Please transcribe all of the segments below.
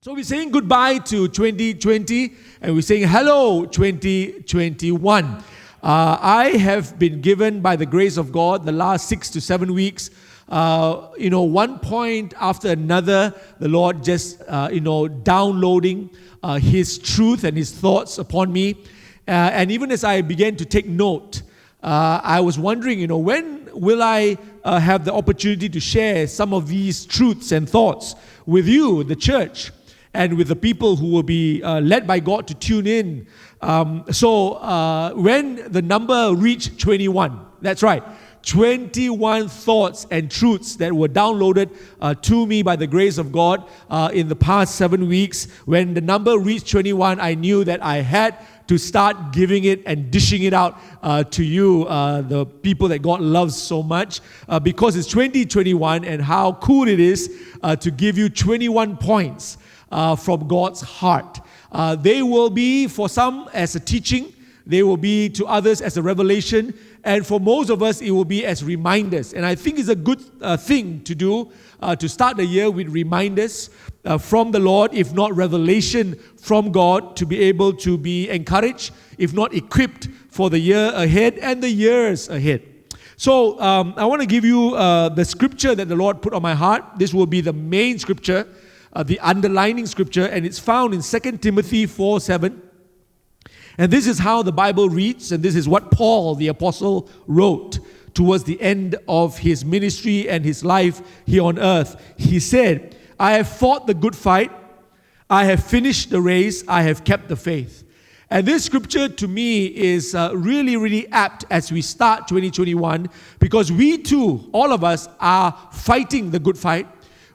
So we're saying goodbye to 2020 and we're saying hello 2021. I have been given by the grace of God the last 6 to 7 weeks, one point after another, the Lord just, downloading His truth and His thoughts upon me. And even as I began to take note, I was wondering, when will I have the opportunity to share some of these truths and thoughts with you, the church, and with the people who will be led by God to tune in. So when the number reached 21, that's right, 21 thoughts and truths that were downloaded to me by the grace of God in the past 7 weeks. When the number reached 21, I knew that I had to start giving it and dishing it out to you, the people that God loves so much, because it's 2021 and how cool it is to give you 21 points from God's heart. They will be for some as a teaching, they will be to others as a revelation, and for most of us it will be as reminders. And I think it's a good thing to do, to start the year with reminders from the Lord, if not revelation from God, to be able to be encouraged, if not equipped for the year ahead and the years ahead. So I want to give you the scripture that the Lord put on my heart. This will be the main scripture, the underlining scripture, and it's found in 2 Timothy 4:7. And this is how the Bible reads, and this is what Paul, the apostle, wrote towards the end of his ministry and his life here on earth. He said, "I have fought the good fight, I have finished the race, I have kept the faith." And this scripture to me is really, really apt as we start 2021, because we too, all of us, are fighting the good fight.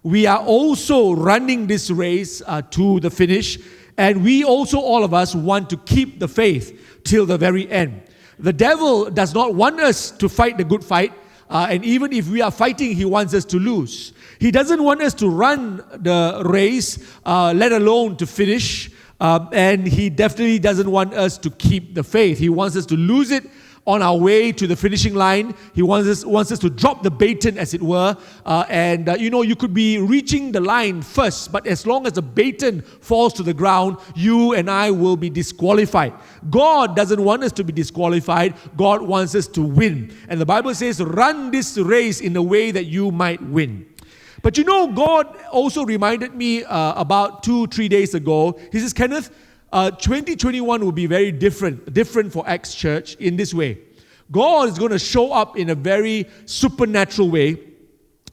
We are also running this race to the finish. And we also, all of us, want to keep the faith till the very end. The devil does not want us to fight the good fight. And even if we are fighting, he wants us to lose. He doesn't want us to run the race, let alone to finish. And he definitely doesn't want us to keep the faith. He wants us to lose it on our way to the finishing line. He wants us to drop the baton, as it were. You could be reaching the line first, but as long as the baton falls to the ground, you and I will be disqualified. God doesn't want us to be disqualified. God wants us to win. And the Bible says, run this race in a way that you might win. But God also reminded me about 2-3 days ago. He says, Kenneth, 2021 will be very different for Acts Church in this way. God is going to show up in a very supernatural way,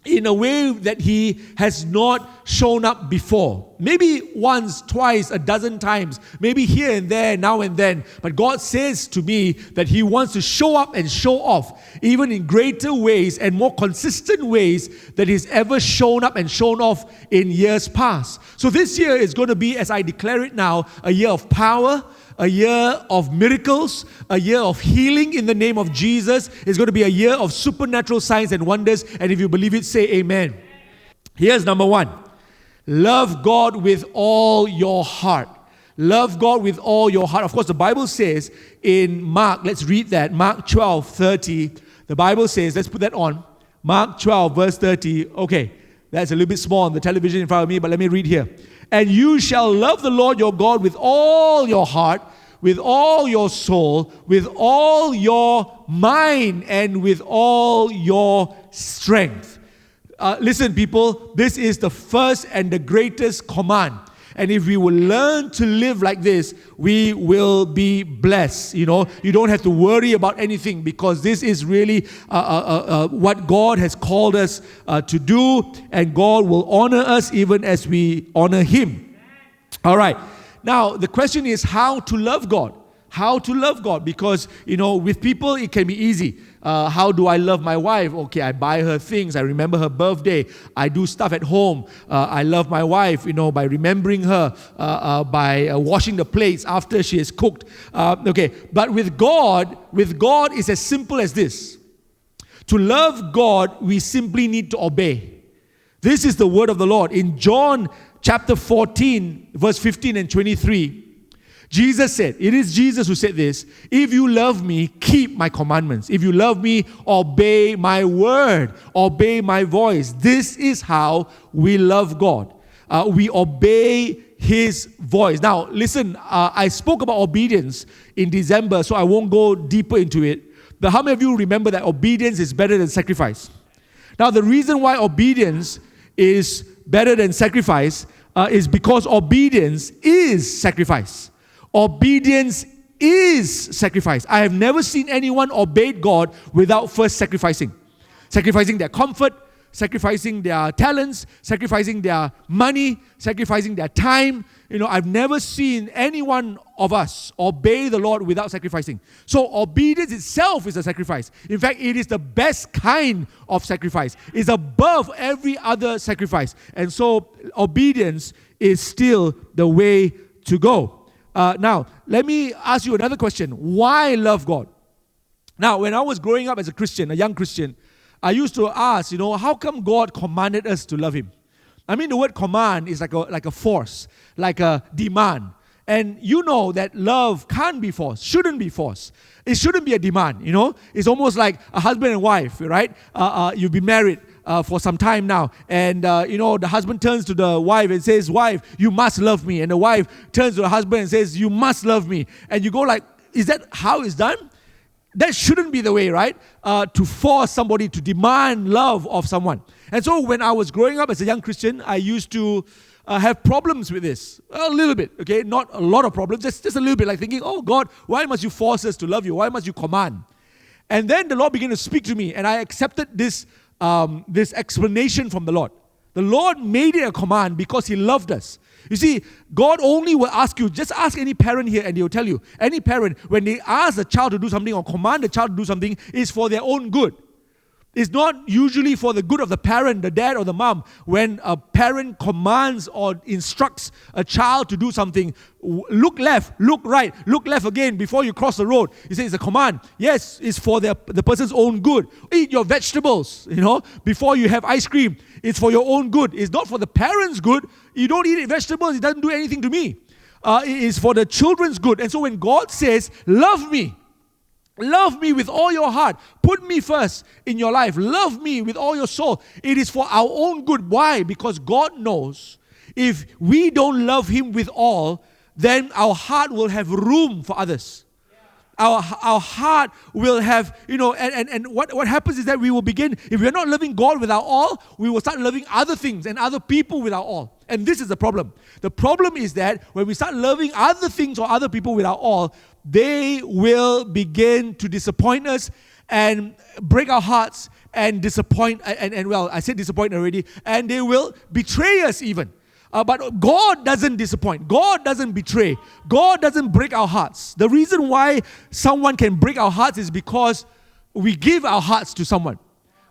in a way that He has not shown up before. Maybe once, twice, a dozen times, maybe here and there, now and then. But God says to me that He wants to show up and show off, even in greater ways and more consistent ways that He's ever shown up and shown off in years past. So this year is going to be, as I declare it now, a year of power, a year of miracles, a year of healing in the name of Jesus. It's going to be a year of supernatural signs and wonders. And if you believe it, say amen. Here's number 1. Love God with all your heart. Love God with all your heart. Of course, the Bible says in Mark, let's read that, Mark 12:30. The Bible says, let's put that on. Mark 12, verse 30. Okay, that's a little bit small on the television in front of me, but let me read here. "And you shall love the Lord your God with all your heart, with all your soul, with all your mind, and with all your strength." Listen, people, this is the first and the greatest command. And if we will learn to live like this, we will be blessed. You don't have to worry about anything, because this is really what God has called us to do, and God will honor us even as we honor Him. All right. Now, the question is how to love God. How to love God, because, with people it can be easy. How do I love my wife? Okay, I buy her things. I remember her birthday. I do stuff at home. I love my wife, by remembering her, by washing the plates after she has cooked. Okay, but with God it's as simple as this. To love God, we simply need to obey. This is the word of the Lord. In John chapter 14, verse 15 and 23, Jesus said, it is Jesus who said this, "If you love me, keep my commandments. If you love me, obey my word, obey my voice." This is how we love God. We obey His voice. Now, listen, I spoke about obedience in December, so I won't go deeper into it. But how many of you remember that obedience is better than sacrifice? Now, the reason why obedience is better than sacrifice is because obedience is sacrifice. Obedience is sacrifice. I have never seen anyone obey God without first sacrificing. Sacrificing their comfort, sacrificing their talents, sacrificing their money, sacrificing their time. I've never seen any one of us obey the Lord without sacrificing. So obedience itself is a sacrifice. In fact, it is the best kind of sacrifice. It's above every other sacrifice. And so obedience is still the way to go. Now, let me ask you another question. Why love God? Now, when I was growing up as a Christian, a young Christian, I used to ask, how come God commanded us to love Him? I mean, the word command is like a force, like a demand. And you know that love can't be forced, shouldn't be forced. It shouldn't be a demand, It's almost like a husband and wife, right? You've been married for some time now. And, the husband turns to the wife and says, "Wife, you must love me." And the wife turns to the husband and says, "You must love me." And you go like, is that how it's done? That shouldn't be the way, right? To force somebody to demand love of someone. And so when I was growing up as a young Christian, I used to have problems with this. A little bit, okay? Not a lot of problems, just a little bit, like thinking, "Oh God, why must you force us to love you? Why must you command?" And then the Lord began to speak to me, and I accepted this explanation from the Lord. The Lord made it a command because He loved us. You see, God only will ask you, just ask any parent here and they will tell you, any parent, when they ask the child to do something or command the child to do something, is for their own good. It's not usually for the good of the parent, the dad or the mom. When a parent commands or instructs a child to do something, look left, look right, look left again before you cross the road. You say it's a command. Yes, it's for the person's own good. Eat your vegetables, before you have ice cream. It's for your own good. It's not for the parent's good. You don't eat vegetables, it doesn't do anything to me. It is for the children's good. And so when God says, "Love me with all your heart. Put me first in your life. Love me with all your soul." It is for our own good. Why? Because God knows if we don't love Him with all, then our heart will have room for others. Our heart will have, and what happens is that we will begin, if we're not loving God with our all, we will start loving other things and other people with our all. And this is the problem. The problem is that when we start loving other things or other people with our all, they will begin to disappoint us and break our hearts and disappoint, and I said disappoint already, and they will betray us even. But God doesn't disappoint. God doesn't betray. God doesn't break our hearts. The reason why someone can break our hearts is because we give our hearts to someone.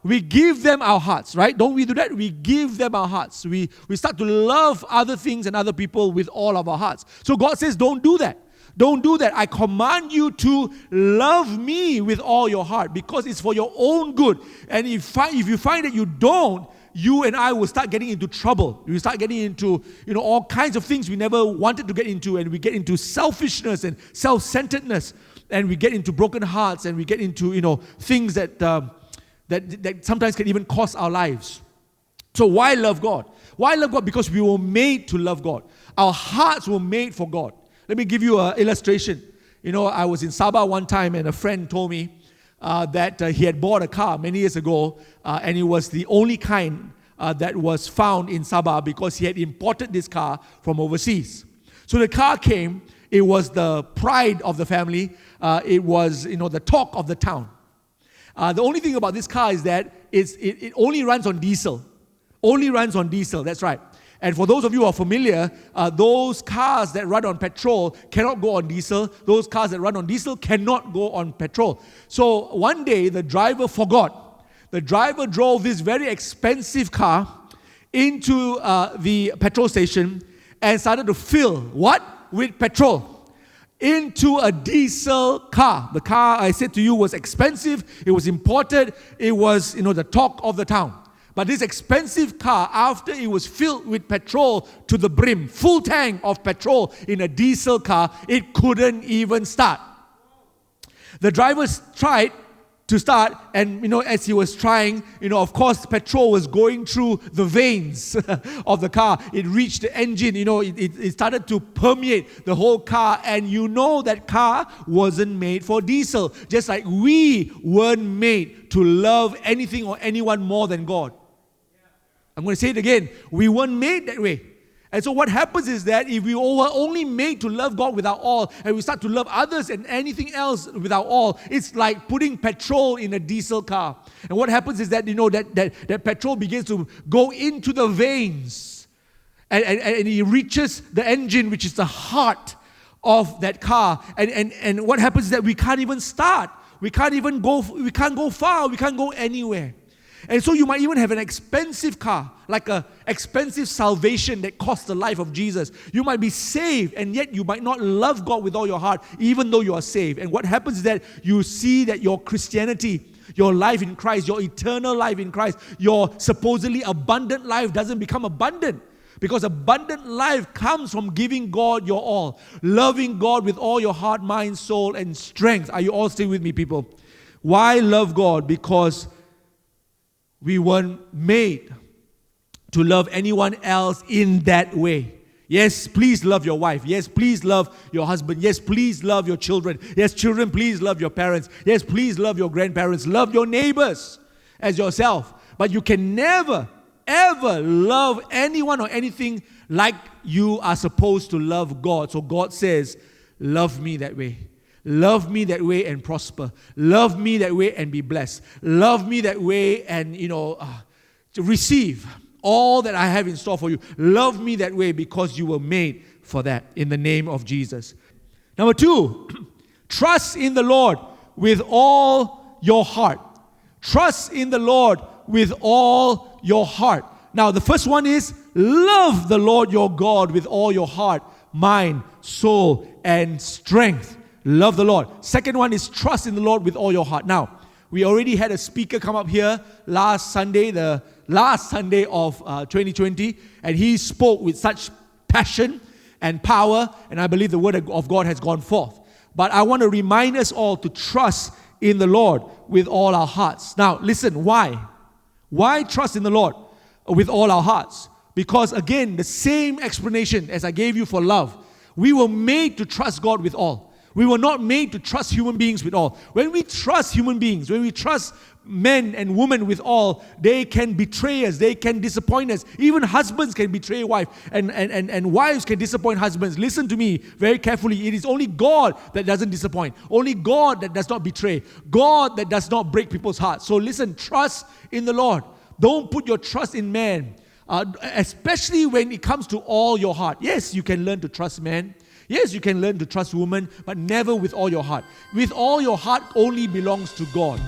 We give them our hearts, right? Don't we do that? We give them our hearts. We start to love other things and other people with all of our hearts. So God says, don't do that. Don't do that. I command you to love me with all your heart because it's for your own good. And if you find that you don't, you and I will start getting into trouble. We start getting into, all kinds of things we never wanted to get into, and we get into selfishness and self-centeredness, and we get into broken hearts, and we get into, things that sometimes can even cost our lives. So why love God? Why love God? Because we were made to love God. Our hearts were made for God. Let me give you an illustration. I was in Sabah one time, and a friend told me that he had bought a car many years ago, and it was the only kind that was found in Sabah because he had imported this car from overseas. So the car came, it was the pride of the family, it was the talk of the town. The only thing about this car is that it only runs on diesel. Only runs on diesel, that's right. And for those of you who are familiar, those cars that run on petrol cannot go on diesel. Those cars that run on diesel cannot go on petrol. So one day, the driver forgot. The driver drove this very expensive car into the petrol station and started to fill, what? With petrol. Into a diesel car. The car, I said to you, was expensive. It was imported. It was, the talk of the town. But this expensive car, after it was filled with petrol to the brim, full tank of petrol in a diesel car, it couldn't even start. The drivers tried to start, and as he was trying, of course petrol was going through the veins of the car. It reached the engine, it started to permeate the whole car, and that car wasn't made for diesel, just like we weren't made to love anything or anyone more than God. I'm going to say it again, we weren't made that way. And so what happens is that if we were only made to love God with our all, and we start to love others and anything else with our all, it's like putting petrol in a diesel car. And what happens is that, that petrol begins to go into the veins. And it reaches the engine, which is the heart of that car. And what happens is that we can't even start. We can't go far. We can't go anywhere. And so you might even have an expensive car, like an expensive salvation that cost the life of Jesus. You might be saved, and yet you might not love God with all your heart, even though you are saved. And what happens is that you see that your Christianity, your life in Christ, your eternal life in Christ, your supposedly abundant life doesn't become abundant. Because abundant life comes from giving God your all, loving God with all your heart, mind, soul, and strength. Are you all still with me, people? Why love God? Because we weren't made to love anyone else in that way. Yes, please love your wife. Yes, please love your husband. Yes, please love your children. Yes, children, please love your parents. Yes, please love your grandparents. Love your neighbors as yourself. But you can never, ever love anyone or anything like you are supposed to love God. So God says, love me that way. Love me that way and prosper. Love me that way and be blessed. Love me that way and, to receive all that I have in store for you. Love me that way because you were made for that in the name of Jesus. Number 2, trust in the Lord with all your heart. Trust in the Lord with all your heart. Now, the first one is love the Lord your God with all your heart, mind, soul, and strength. Love the Lord. Second one is trust in the Lord with all your heart. Now, we already had a speaker come up here last Sunday, the last Sunday of 2020, and he spoke with such passion and power, and I believe the word of God has gone forth. But I want to remind us all to trust in the Lord with all our hearts. Now, listen, why? Why trust in the Lord with all our hearts? Because again, the same explanation as I gave you for love. We were made to trust God with all. We were not made to trust human beings with all. When we trust human beings, when we trust men and women with all, they can betray us, they can disappoint us. Even husbands can betray wife, and wives can disappoint husbands. Listen to me very carefully. It is only God that doesn't disappoint. Only God that does not betray. God that does not break people's hearts. So listen, trust in the Lord. Don't put your trust in man, especially when it comes to all your heart. Yes, you can learn to trust man. Yes, you can learn to trust women, but never with all your heart. With all your heart only belongs to God.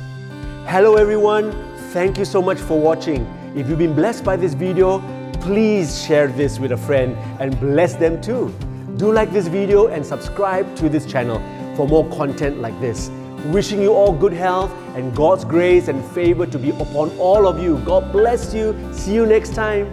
Hello everyone, thank you so much for watching. If you've been blessed by this video, please share this with a friend and bless them too. Do like this video and subscribe to this channel for more content like this. Wishing you all good health and God's grace and favor to be upon all of you. God bless you. See you next time.